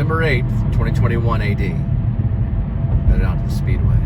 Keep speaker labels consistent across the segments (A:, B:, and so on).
A: December 8th, 2021 AD. Headed out to the Speedway.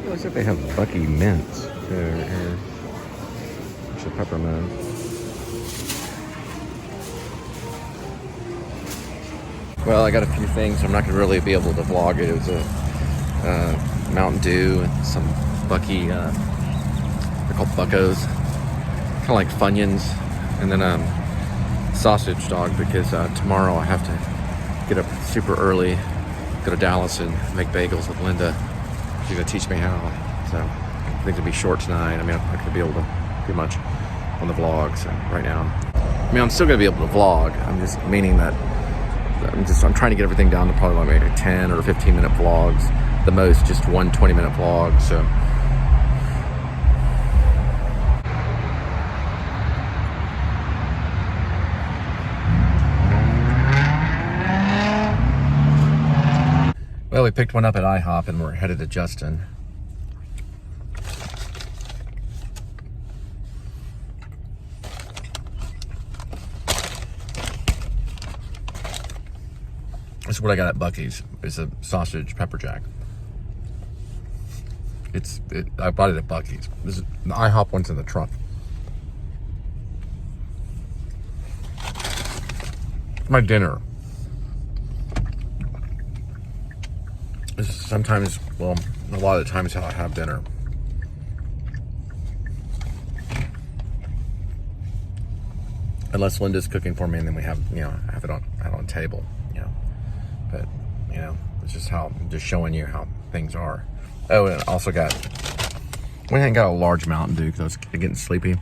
A: Looks like they have Bucky mints here. Bunch of peppermint. Well, I got a few things. I'm not going to really be able to vlog it. It was a Mountain Dew and some Bucky, they're called Buccos. Kind of like Funyuns. And then sausage dog because tomorrow I have to get up super early, go to Dallas and make bagels with Linda. She's gonna teach me how. So I think it'll be short tonight. I mean, I'm not gonna be able to do much on the vlog. So right now, I mean, I'm still gonna be able to vlog. I'm just meaning that I'm trying to get everything down to probably like maybe 10 or 15 minute vlogs, the most just one 20-minute vlog. So. Well, we picked one up at IHOP and we're headed to Justin. This is what I got at Bucky's. It's a sausage pepper jack. I bought it at Bucky's. This is the IHOP one's in the trunk. My dinner. This is sometimes, well, a lot of the times how I have dinner. Unless Linda's cooking for me, and then we have, have it on the table, But, it's just how, I'm just showing you how things are. Oh, and I also got, we ain't got a large Mountain Dew because I was getting sleepy.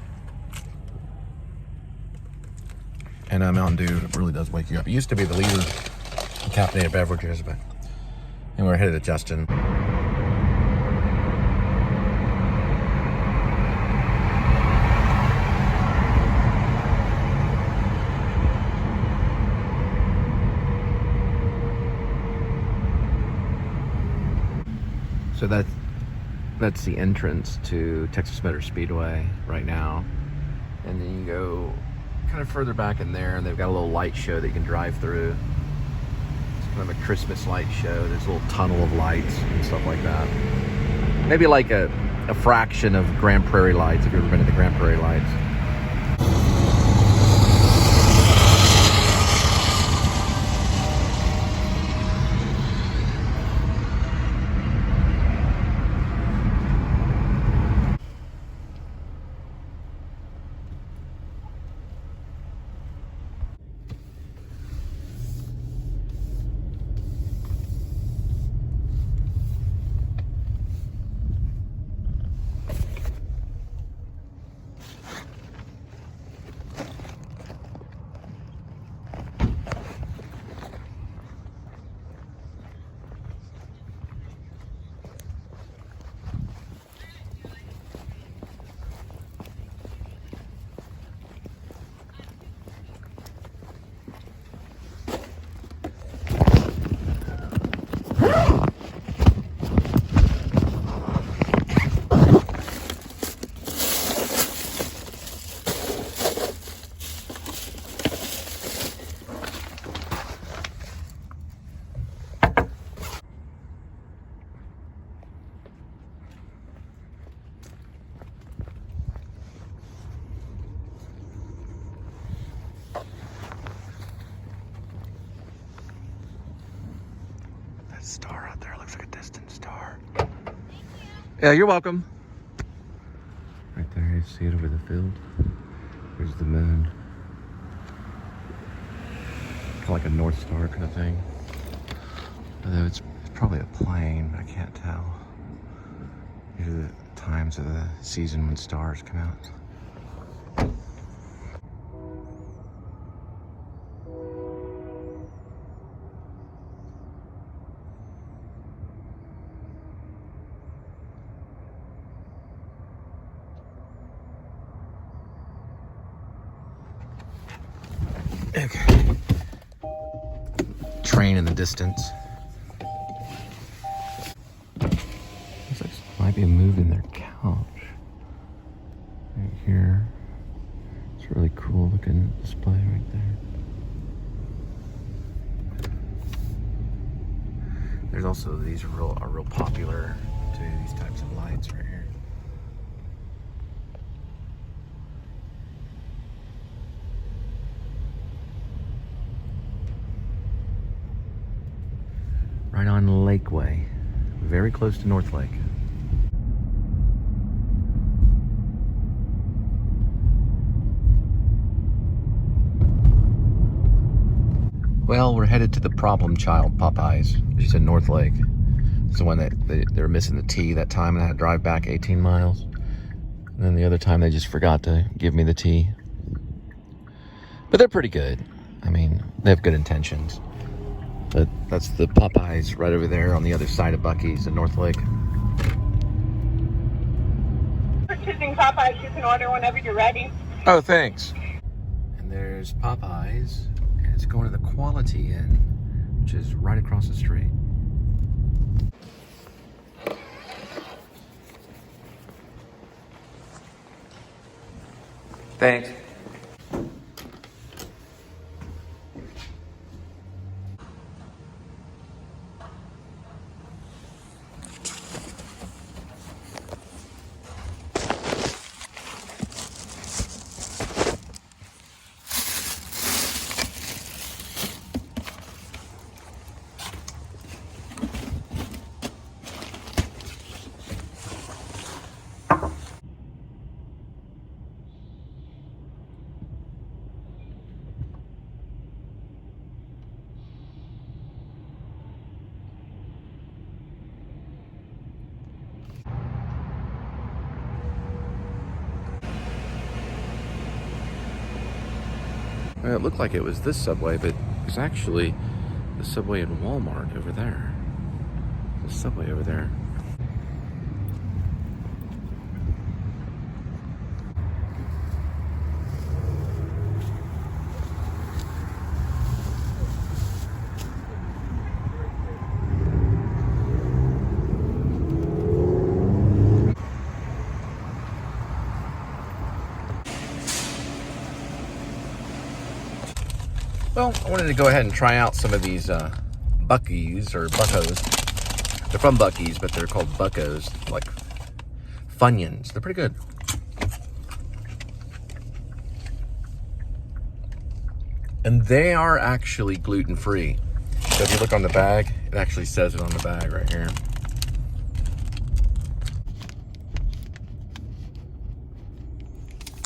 A: And Mountain Dew really does wake you up. It used to be the leader of caffeinated beverages, but. And we're headed to Justin. So that's the entrance to Texas Motor Speedway right now. And then you go kind of further back in there and they've got a little light show that you can drive through. Kind of a Christmas light show. There's a little tunnel of lights and stuff like that. Maybe like a fraction of Grand Prairie lights, if you've ever been to the Grand Prairie lights. Yeah, you're welcome. Right there, you see it over the field. There's the moon. Kind of like a North Star kind of thing. Although it's probably a plane, I can't tell. These are the times of the season when stars come out. Okay. Train in the distance. Looks like might be moving their couch. Right here. It's a really cool looking display right there. There's also these are real popular too, these types of lights right here. Right on Lakeway, very close to North Lake. Well, we're headed to the problem child, Popeyes. She's in North Lake. It's the one that they were missing the T that time, and I had to drive back 18 miles. And then the other time they just forgot to give me the T. But they're pretty good. I mean, they have good intentions. But that's the Popeyes right over there on the other side of Buc-ee's in North Lake.
B: For choosing Popeyes, you can order whenever you're ready.
A: Oh, thanks. And there's Popeyes, and it's going to the Quality Inn, which is right across the street. Thanks. Well, it looked like it was this subway, but it's actually the subway in Walmart over there. The subway over there. Well, I wanted to go ahead and try out some of these Buc-ee's or Buccos. They're from Buc-ee's, but they're called Buccos, like Funyuns. They're pretty good. And they are actually gluten-free. So if you look on the bag, it actually says it on the bag right here.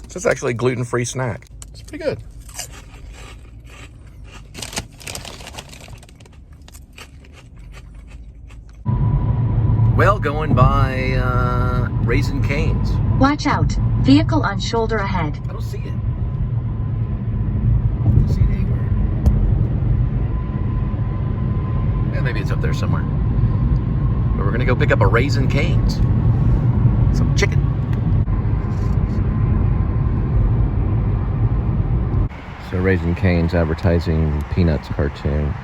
A: So it's actually a gluten-free snack. It's pretty good. Well, going by Raising Cane's.
C: Watch out. Vehicle on shoulder ahead.
A: I don't see it. I don't see it anywhere. Yeah, maybe it's up there somewhere. But we're gonna go pick up a Raising Cane's. Some chicken. So Raising Cane's advertising Peanuts cartoon.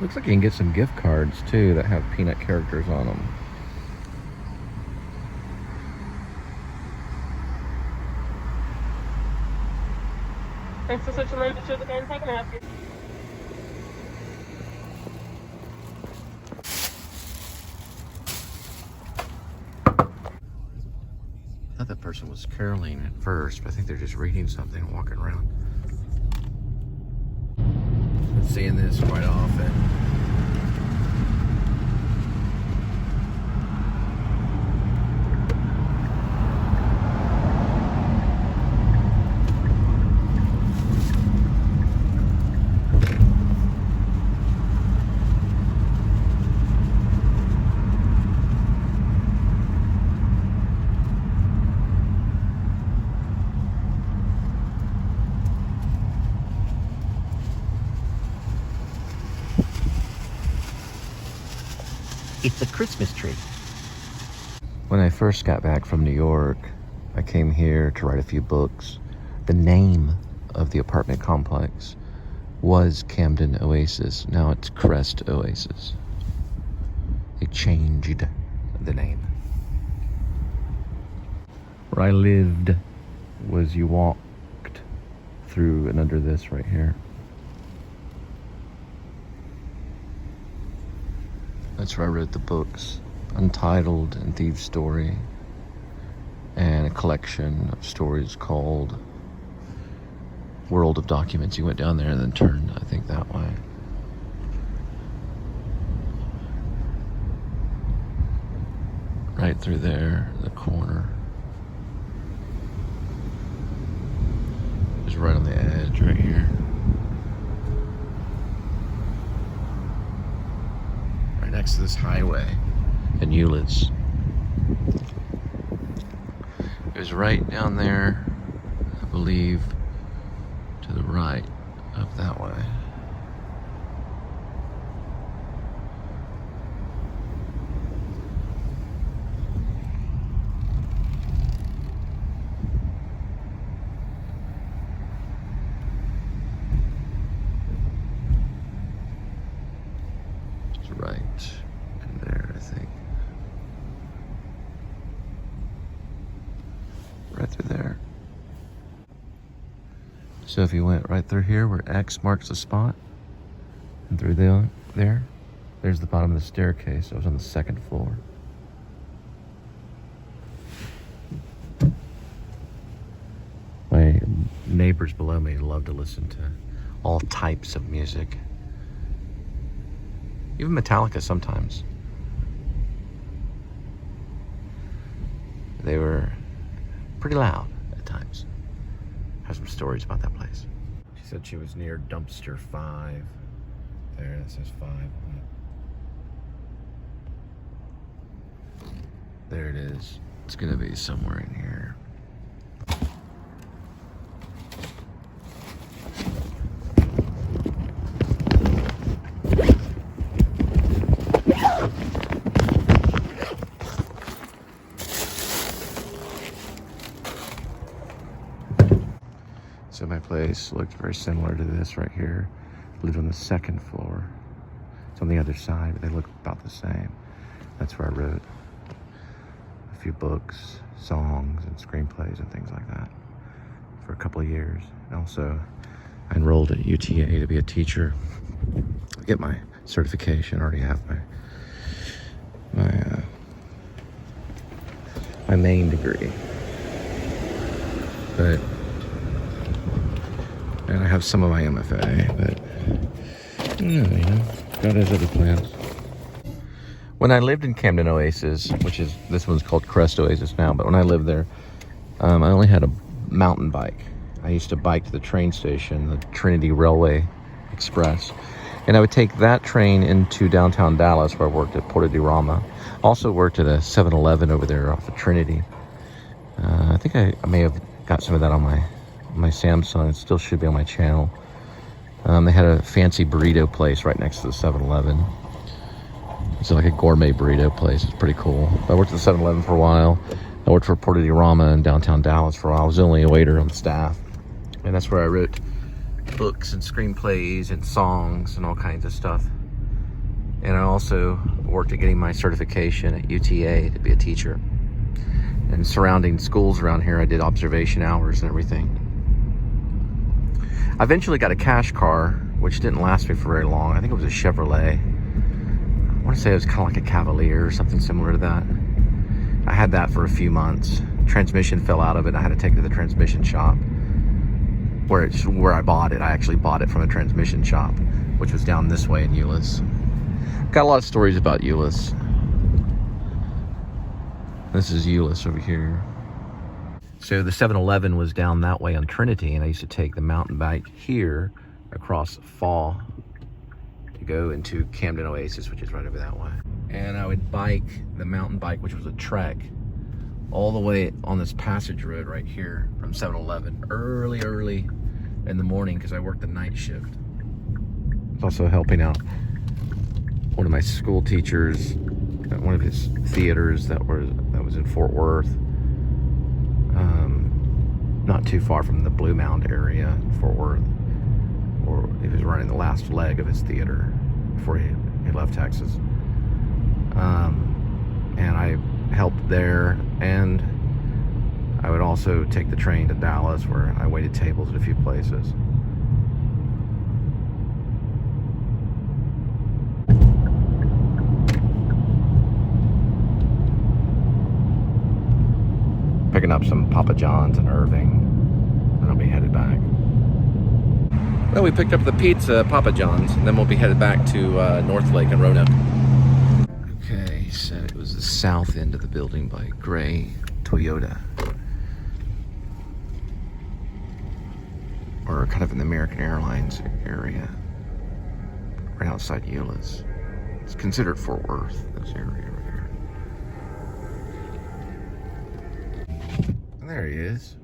A: Looks like you can get some gift cards too that have peanut characters on them.
B: Thanks for switching lanes to the game. How can I help you?
A: that person was caroling at first, but I think they're just reading something and walking around. I'm seeing this quite often.
D: It's a Christmas tree.
A: When I first got back from New York, I came here to write a few books. The name of the apartment complex was Camden Oasis. Now it's Crest Oasis. They changed the name. Where I lived was you walked through and under this right here. That's where I wrote the books, Untitled and Thieves' Story, and a collection of stories called World of Documents. You went down there and then turned, I think, that way. Right through there, the corner. Just right on the edge, right here. Next to this highway in Euless. It was right down there, I believe, to the right, up that way. Right in there, I think. Right through there. So if you went right through here where X marks the spot, and through there's the bottom of the staircase. I was on the second floor. My neighbors below me love to listen to all types of music. Even Metallica sometimes. They were pretty loud at times. I have some stories about that place. She said she was near dumpster 5. There, that says 5. There it is. It's gonna be somewhere in here. So my place looked very similar to this right here. I lived on the second floor. It's on the other side, but they look about the same. That's where I wrote a few books, songs, and screenplays and things like that for a couple of years. And also, I enrolled at UTA to be a teacher. I get my certification. I already have my main degree. And I have some of my MFA, but I don't know, God has other plans. When I lived in Camden Oasis, this one's called Crest Oasis now, but when I lived there, I only had a mountain bike. I used to bike to the train station, the Trinity Railway Express, and I would take that train into downtown Dallas, where I worked at Porta di Rama. Also worked at a 7-Eleven over there off of Trinity. I think I may have got some of that on my Samsung. It still should be on my channel. They had a fancy burrito place right next to the 7-Eleven. It's like a gourmet burrito place. It's pretty cool. I worked at the 7-Eleven for a while. I worked for Porta di Rama in downtown Dallas for a while. I was only a waiter on staff. And that's where I wrote books and screenplays and songs and all kinds of stuff. And I also worked at getting my certification at UTA to be a teacher. And surrounding schools around here, I did observation hours and everything. I eventually got a cash car, which didn't last me for very long. I think it was a Chevrolet. I want to say it was kind of like a Cavalier or something similar to that. I had that for a few months. transmission fell out of it. I had to take it to the transmission shop where I bought it. I actually bought it from a transmission shop, which was down this way in Euless. Got a lot of stories about Euless. This is Euless over here. So the 7-Eleven was down that way on Trinity, and I used to take the mountain bike here across Fall to go into Camden Oasis, which is right over that way. And I would bike the mountain bike, which was a trek, all the way on this passage road right here from 7-Eleven, early in the morning, because I worked the night shift. I was also helping out one of my school teachers at one of his theaters that was in Fort Worth, not too far from the Blue Mound area, Fort Worth. Or he was running the last leg of his theater before he left Texas. And I helped there, and I would also take the train to Dallas, where I waited tables at a few places. Picking up some Papa John's in Irving, and I'll be headed back. Well, we picked up the pizza at Papa John's, and then we'll be headed back to North Lake and Roanoke. Okay, so it was the south end of the building by gray Toyota. Or kind of in the American Airlines area, right outside Euless. It's considered Fort Worth, this area right here. And there he is.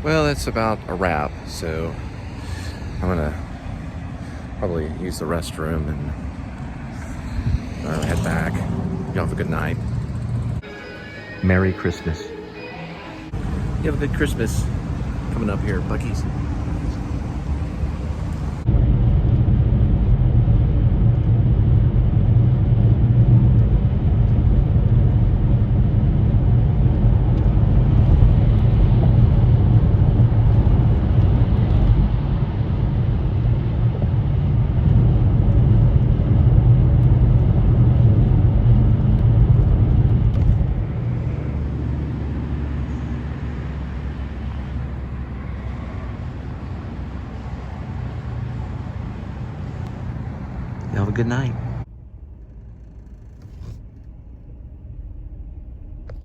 A: Well, that's about a wrap, so I'm gonna probably use the restroom and head back. You have a good night.
D: Merry Christmas.
A: You have a good Christmas coming up here, Buc-ee's. Have a good night.